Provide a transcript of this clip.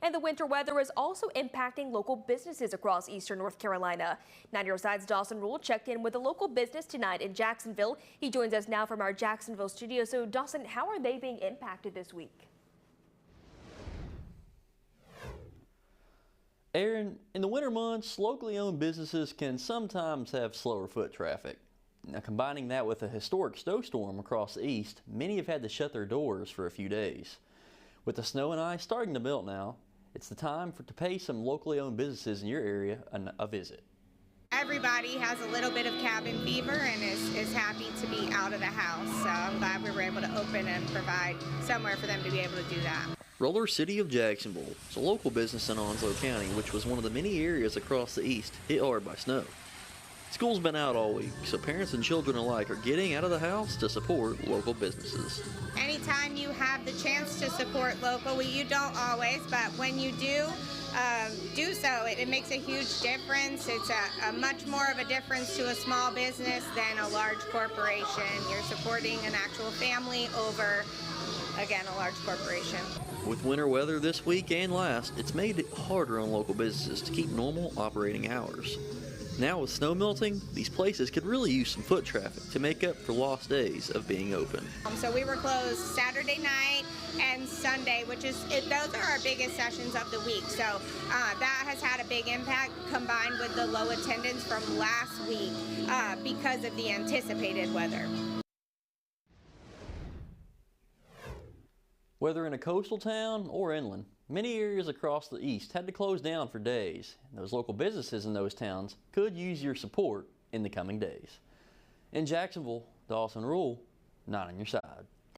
And the winter weather is also impacting local businesses across eastern North Carolina. 9 News Side's Dawson Rule checked in with a local business tonight in Jacksonville. He joins us now from our Jacksonville studio. So Dawson, how are they being impacted this week? Aaron, in the winter months, locally owned businesses can sometimes have slower foot traffic. Now, combining that with a historic snowstorm across the east, many have had to shut their doors for a few days. With the snow and ice starting to melt now, it's the time to pay some locally owned businesses in your area a visit. Everybody has a little bit of cabin fever and is happy to be out of the house, so I'm glad we were able to open and provide somewhere for them to be able to do that. Roller City of Jacksonville is a local business in Onslow County, which was one of the many areas across the east hit hard by snow. School's been out all week, so parents and children alike are getting out of the house to support local businesses. Anytime you have the chance to support local, you don't always, but when you do so, it makes a huge difference. It's a much more of a difference to a small business than a large corporation. You're supporting an actual family over, again, a large corporation. With winter weather this week and last, it's made it harder on local businesses to keep normal operating hours. Now with snow melting, these places could really use some foot traffic to make up for lost days of being open. So we were closed Saturday night and Sunday, those are our biggest sessions of the week. So that has had a big impact combined with the low attendance from last week because of the anticipated weather. Whether in a coastal town or inland, many areas across the east had to close down for days. Those local businesses in those towns could use your support in the coming days. In Jacksonville, Dawson Rule, 9 on your side.